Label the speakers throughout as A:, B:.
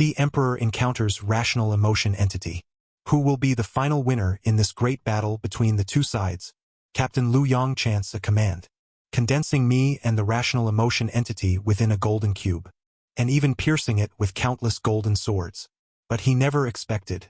A: Sea Emperor encounters Rational Emotion Entity. Who will be the final winner in this great battle between the two sides? Captain Lu Yong chants a command, condensing me and the Rational Emotion Entity within a golden cube, and even piercing it with countless golden swords. But he never expected.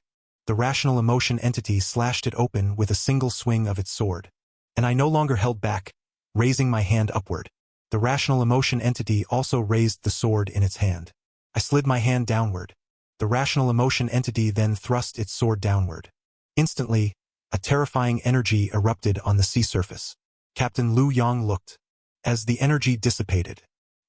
A: The Rational Emotion Entity slashed it open with a single swing of its sword. And I no longer held back, raising my hand upward. The Rational Emotion Entity also raised the sword in its hand. I slid my hand downward. The Rational Emotion Entity then thrust its sword downward. Instantly, a terrifying energy erupted on the sea surface. Captain Lu Yong looked. As the energy dissipated,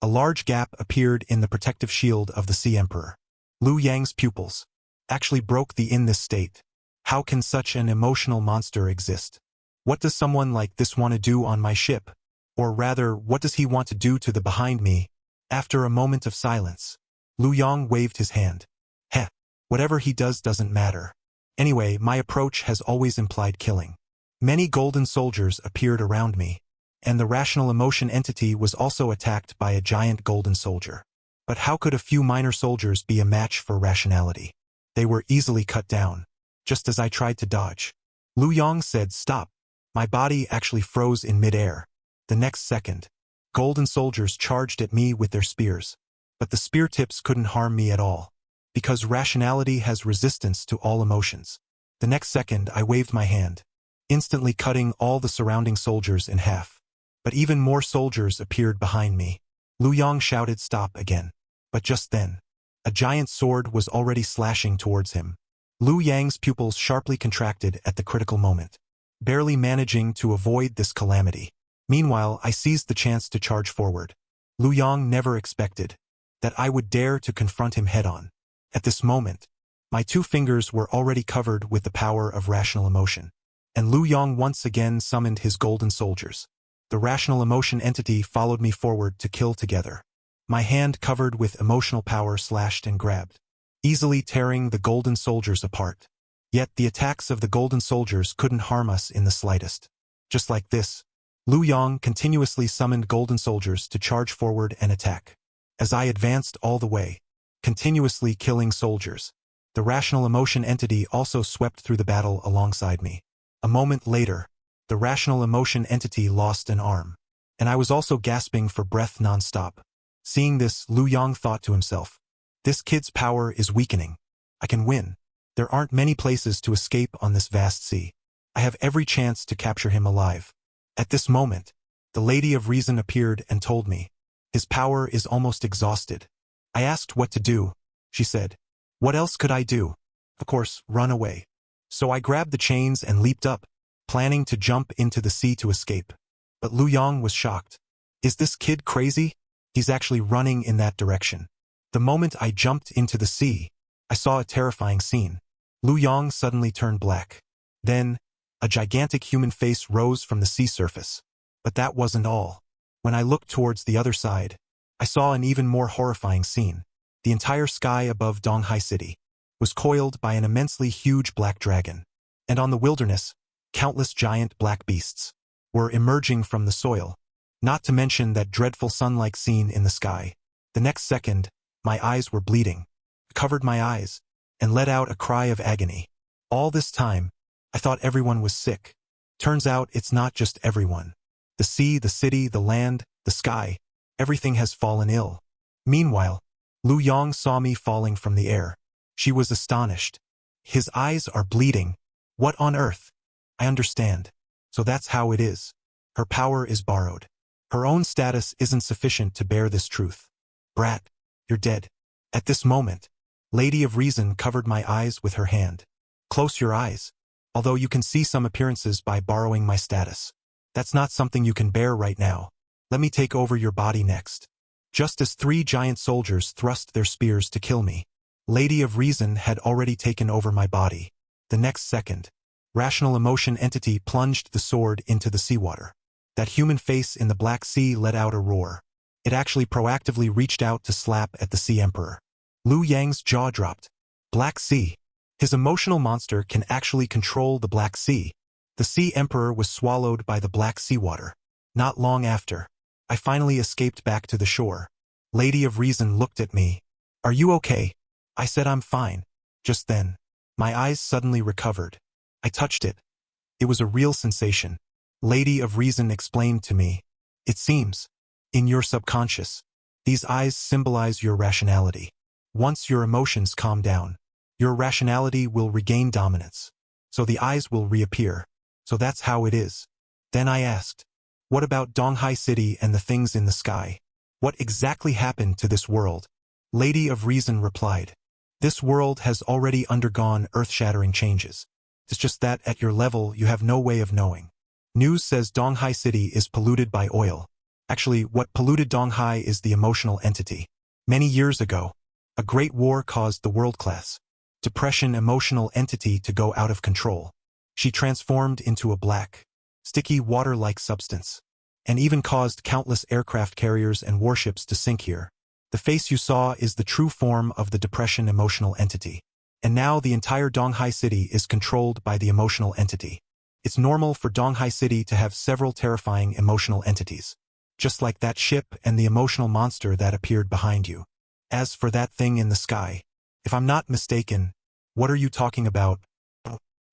A: a large gap appeared in the protective shield of the Sea Emperor. Lu Yang's pupils actually broke in this state. How can such an emotional monster exist? What does someone like this want to do on my ship? Or rather, what does he want to do to the behind me? After a moment of silence, Lu Yong waved his hand. Heh, whatever he does doesn't matter. Anyway, my approach has always implied killing. Many golden soldiers appeared around me, and the Rational Emotion Entity was also attacked by a giant golden soldier. But how could a few minor soldiers be a match for rationality? They were easily cut down, just as I tried to dodge. Lu Yong said, "Stop." My body actually froze in midair. The next second, golden soldiers charged at me with their spears. But the spear tips couldn't harm me at all, because rationality has resistance to all emotions. The next second I waved my hand, instantly cutting all the surrounding soldiers in half. But even more soldiers appeared behind me. Lu Yong shouted, "Stop," again. But just then, a giant sword was already slashing towards him. Lu Yang's pupils sharply contracted at the critical moment, barely managing to avoid this calamity. Meanwhile, I seized the chance to charge forward. Lu Yong never expected that I would dare to confront him head-on. At this moment, my two fingers were already covered with the power of rational emotion, and Lu Yong once again summoned his golden soldiers. The Rational Emotion Entity followed me forward to kill together. My hand covered with emotional power slashed and grabbed, easily tearing the golden soldiers apart. Yet the attacks of the golden soldiers couldn't harm us in the slightest. Just like this, Lu Yong continuously summoned golden soldiers to charge forward and attack. As I advanced all the way, continuously killing soldiers, the Rational Emotion Entity also swept through the battle alongside me. A moment later, the Rational Emotion Entity lost an arm, and I was also gasping for breath non-stop. Seeing this, Lu Yong thought to himself, "This kid's power is weakening. I can win. There aren't many places to escape on this vast sea. I have every chance to capture him alive." At this moment, the Lady of Reason appeared and told me, "His power is almost exhausted." I asked what to do. She said, "What else could I do? Of course, run away." So I grabbed the chains and leaped up, planning to jump into the sea to escape. But Lu Yong was shocked. "Is this kid crazy? He's actually running in that direction." The moment I jumped into the sea, I saw a terrifying scene. Lu Yong suddenly turned black. Then, a gigantic human face rose from the sea surface. But that wasn't all. When I looked towards the other side, I saw an even more horrifying scene. The entire sky above Donghai City was coiled by an immensely huge black dragon. And on the wilderness, countless giant black beasts were emerging from the soil, not to mention that dreadful sun-like scene in the sky. The next second, my eyes were bleeding. I covered my eyes and let out a cry of agony. All this time, I thought everyone was sick. Turns out it's not just everyone. The sea, the city, the land, the sky, everything has fallen ill. Meanwhile, Lu Yong saw me falling from the air. She was astonished. "His eyes are bleeding. What on earth?" "I understand. So that's how it is. Her power is borrowed. Her own status isn't sufficient to bear this truth. Brat, you're dead." At this moment, Lady of Reason covered my eyes with her hand. "Close your eyes. Although you can see some appearances by borrowing my status. That's not something you can bear right now. Let me take over your body next." Just as 3 giant soldiers thrust their spears to kill me, Lady of Reason had already taken over my body. The next second, Rational Emotion Entity plunged the sword into the seawater. That human face in the Black Sea let out a roar. It actually proactively reached out to slap at the Sea Emperor. Lu Yang's jaw dropped. Black Sea. His emotional monster can actually control the Black Sea. The Sea Emperor was swallowed by the Black Seawater. Not long after, I finally escaped back to the shore. Lady of Reason looked at me. "Are you okay?" I said I'm fine. Just then, my eyes suddenly recovered. I touched it. It was a real sensation. Lady of Reason explained to me. It seems, in your subconscious, these eyes symbolize your rationality. Once your emotions calm down, your rationality will regain dominance. So the eyes will reappear. So that's how it is. Then I asked, what about Donghai City and the things in the sky? What exactly happened to this world? Lady of Reason replied, this world has already undergone earth-shattering changes. It's just that at your level you have no way of knowing. News says Donghai City is polluted by oil. Actually, what polluted Donghai is the emotional entity. Many years ago, a great war caused the world-class depression emotional entity to go out of control. She transformed into a black, sticky water-like substance, and even caused countless aircraft carriers and warships to sink here. The face you saw is the true form of the depression emotional entity. And now the entire Donghai City is controlled by the emotional entity. It's normal for Donghai City to have several terrifying emotional entities, just like that ship and the emotional monster that appeared behind you. As for that thing in the sky, if I'm not mistaken, what are you talking about?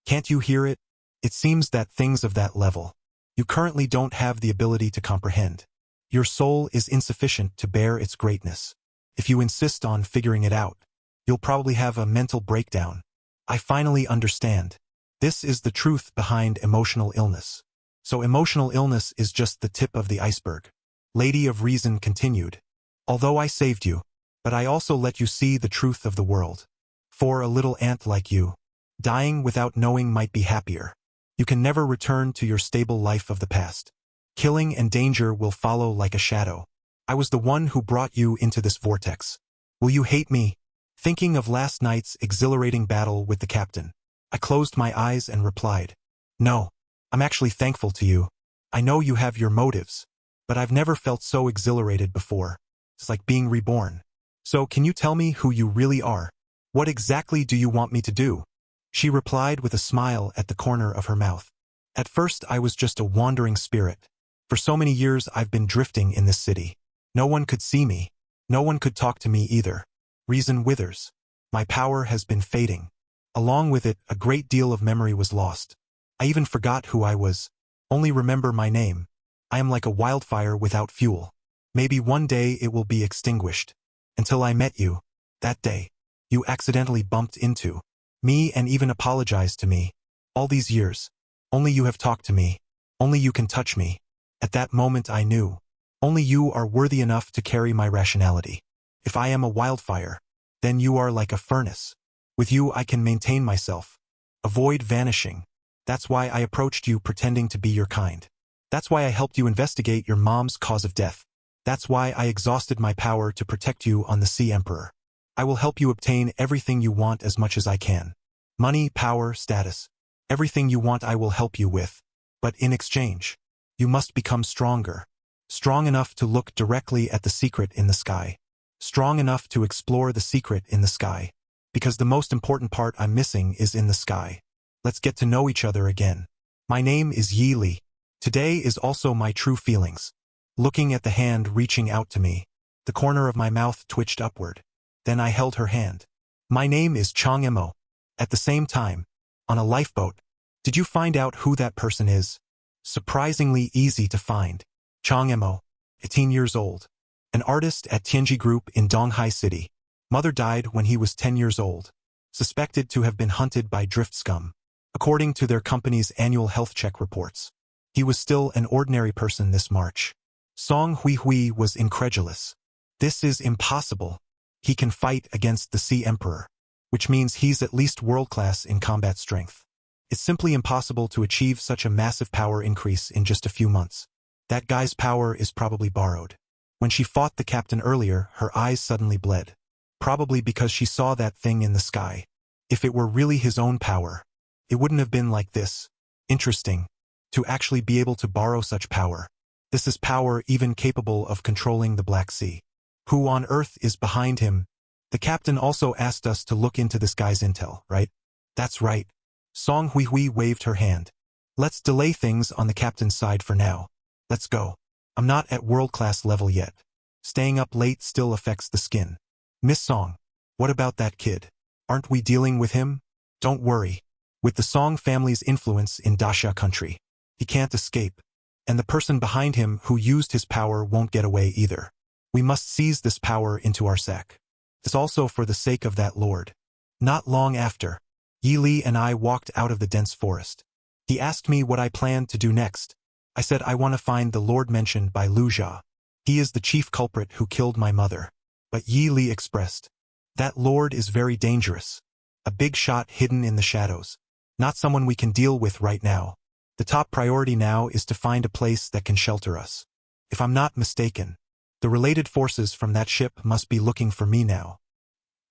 A: Can't you hear it? It seems that things of that level, you currently don't have the ability to comprehend. Your soul is insufficient to bear its greatness. If you insist on figuring it out, you'll probably have a mental breakdown. I finally understand. This is the truth behind emotional illness. So emotional illness is just the tip of the iceberg. Lady of Reason continued. Although I saved you, but I also let you see the truth of the world. For a little ant like you, dying without knowing might be happier. You can never return to your stable life of the past. Killing and danger will follow like a shadow. I was the one who brought you into this vortex. Will you hate me? Thinking of last night's exhilarating battle with the captain, I closed my eyes and replied, no, I'm actually thankful to you. I know you have your motives, but I've never felt so exhilarated before. It's like being reborn. So can you tell me who you really are? What exactly do you want me to do? She replied with a smile at the corner of her mouth. At first I was just a wandering spirit. For so many years I've been drifting in this city. No one could see me. No one could talk to me either. Reason withers. My power has been fading. Along with it, a great deal of memory was lost. I even forgot who I was. Only remember my name. I am like a wildfire without fuel. Maybe one day it will be extinguished. Until I met you. That day. You accidentally bumped into me and even apologized to me. All these years. Only you have talked to me. Only you can touch me. At that moment I knew. Only you are worthy enough to carry my rationality. If I am a wildfire, then you are like a furnace. With you I can maintain myself. Avoid vanishing. That's why I approached you pretending to be your kind. That's why I helped you investigate your mom's cause of death. That's why I exhausted my power to protect you on the Sea Emperor. I will help you obtain everything you want as much as I can. Money, power, status. Everything you want I will help you with. But in exchange, you must become stronger. Strong enough to look directly at the secret in the sky. Strong enough to explore the secret in the sky. Because the most important part I'm missing is in the sky. Let's get to know each other again. My name is Yi Li. Today is also my true feelings. Looking at the hand reaching out to me, the corner of my mouth twitched upward. Then I held her hand. My name is Chang Emo. At the same time, on a lifeboat. Did you find out who that person is? Surprisingly easy to find. Chang Emo, 18 years old. An artist at Tianji Group in Donghai City. Mother died when he was 10 years old. Suspected to have been hunted by drift scum. According to their company's annual health check reports. He was still an ordinary person this March. Song Hui Hui was incredulous. This is impossible. He can fight against the Sea Emperor. Which means he's at least world-class in combat strength. It's simply impossible to achieve such a massive power increase in just a few months. That guy's power is probably borrowed. When she fought the captain earlier, her eyes suddenly bled. Probably because she saw that thing in the sky. If it were really his own power, it wouldn't have been like this. Interesting. To actually be able to borrow such power. This is power even capable of controlling the Black Sea. Who on earth is behind him? The captain also asked us to look into this guy's intel, right? That's right. Song Hui Hui waved her hand. Let's delay things on the captain's side for now. Let's go. I'm not at world-class level yet. Staying up late still affects the skin. Miss Song, What about that kid? Aren't we dealing with him? Don't worry. With the Song family's influence in Daxia country, he can't escape. And the person behind him who used his power won't get away either. We must seize this power into our sack. It's also for the sake of that lord. Not long after, Yi Li and I walked out of the dense forest. He asked me what I planned to do next. I said I want to find the lord mentioned by Lu Jia. He is the chief culprit who killed my mother. But Yi Li expressed, that lord is very dangerous. A big shot hidden in the shadows. Not someone we can deal with right now. The top priority now is to find a place that can shelter us. If I'm not mistaken, the related forces from that ship must be looking for me now.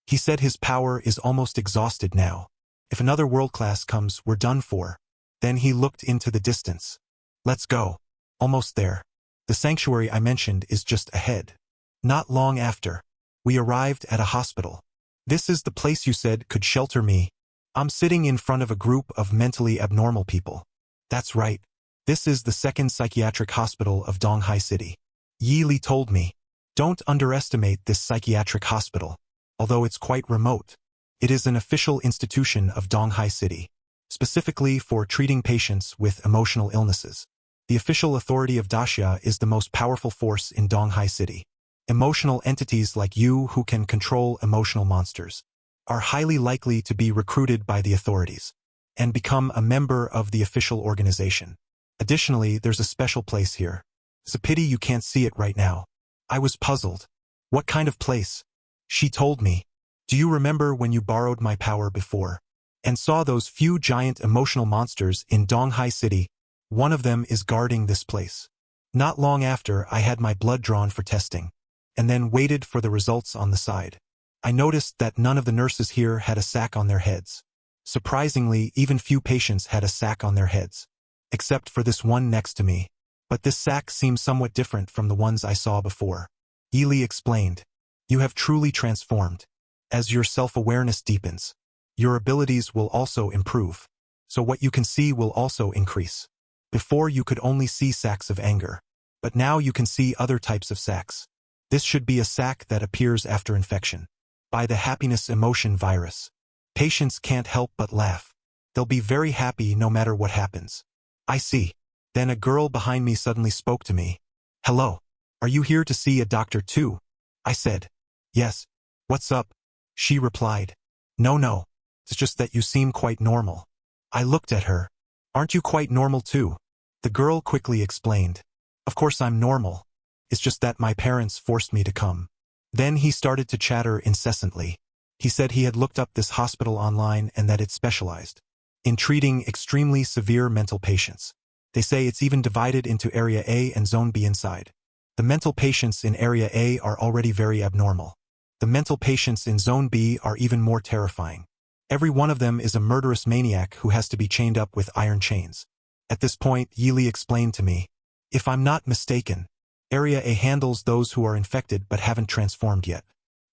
A: He said his power is almost exhausted now. If another world class comes, we're done for. Then he looked into the distance. Let's go. Almost there. The sanctuary I mentioned is just ahead. Not long after, we arrived at a hospital. This is the place you said could shelter me. I'm sitting in front of a group of mentally abnormal people. That's right. This is the second psychiatric hospital of Donghai City. Yi Li told me. Don't underestimate this psychiatric hospital. Although it's quite remote, it is an official institution of Donghai City, specifically for treating patients with emotional illnesses. The official authority of Daxia is the most powerful force in Donghai City. Emotional entities like you who can control emotional monsters are highly likely to be recruited by the authorities and become a member of the official organization. Additionally, there's a special place here. It's a pity you can't see it right now. I was puzzled. What kind of place? She told me. Do you remember when you borrowed my power before and saw those few giant emotional monsters in Donghai City? One of them is guarding this place. Not long after, I had my blood drawn for testing and then waited for the results on the side. I noticed that none of the nurses here had a sack on their heads. Surprisingly, even few patients had a sack on their heads, except for this one next to me. But this sack seems somewhat different from the ones I saw before. Yi Li explained. You have truly transformed. As your self-awareness deepens, your abilities will also improve. So what you can see will also increase. Before you could only see sacks of anger, but now you can see other types of sacks. This should be a sack that appears after infection by the happiness emotion virus. Patients can't help but laugh. They'll be very happy no matter what happens. I see. Then a girl behind me suddenly spoke to me. Hello. Are you here to see a doctor too? I said. Yes. What's up? She replied. No. It's just that you seem quite normal. I looked at her. Aren't you quite normal too? The girl quickly explained. Of course I'm normal. It's just that my parents forced me to come. Then he started to chatter incessantly. He said he had looked up this hospital online and that it specialized in treating extremely severe mental patients. They say it's even divided into Area A and Zone B inside. The mental patients in Area A are already very abnormal. The mental patients in Zone B are even more terrifying. Every one of them is a murderous maniac who has to be chained up with iron chains. At this point, Yi Li explained to me, if I'm not mistaken, Area A handles those who are infected but haven't transformed yet.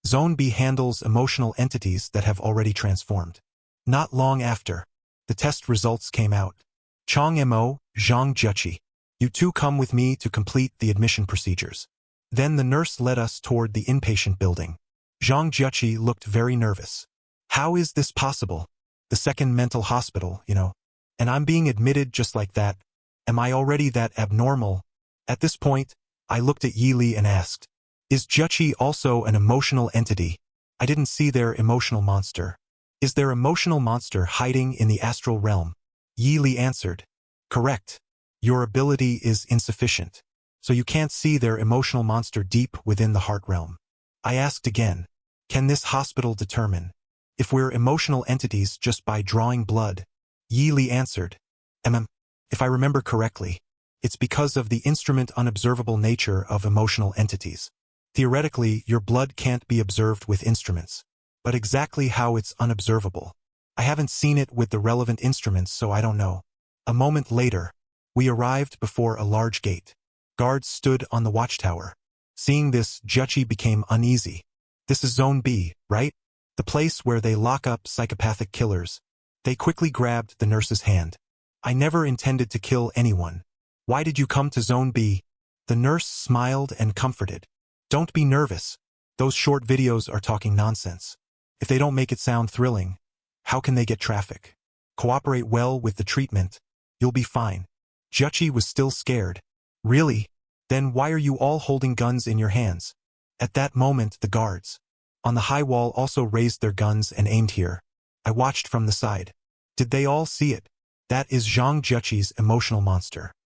A: Zone B handles emotional entities that have already transformed. Not long after, the test results came out. Chang Mo, Zhang Juqi. You two come with me to complete the admission procedures. Then the nurse led us toward the inpatient building. Zhang Juqi looked very nervous. How is this possible? The second mental hospital, And I'm being admitted just like that. Am I already that abnormal? At this point, I looked at Yi Li and asked, is Juqi also an emotional entity? I didn't see their emotional monster. Is their emotional monster hiding in the astral realm? Yi Li answered, correct. Your ability is insufficient, so you can't see their emotional monster deep within the heart realm. I asked again, can this hospital determine if we're emotional entities just by drawing blood? Yi Li answered, if I remember correctly, it's because of the instrument unobservable nature of emotional entities. Theoretically, your blood can't be observed with instruments, but exactly how it's unobservable. I haven't seen it with the relevant instruments, so I don't know. A moment later, we arrived before a large gate. Guards stood on the watchtower. Seeing this, Juqi became uneasy. This is Zone B, right? The place where they lock up psychopathic killers. They quickly grabbed the nurse's hand. I never intended to kill anyone. Why did you come to Zone B? The nurse smiled and comforted. Don't be nervous. Those short videos are talking nonsense. If they don't make it sound thrilling, how can they get traffic? Cooperate well with the treatment. You'll be fine. Juchi was still scared. Really? Then why are you all holding guns in your hands? At that moment the guards on the high wall also raised their guns and aimed here. I watched from the side. Did they all see it? That is Zhang Juchi's emotional monster.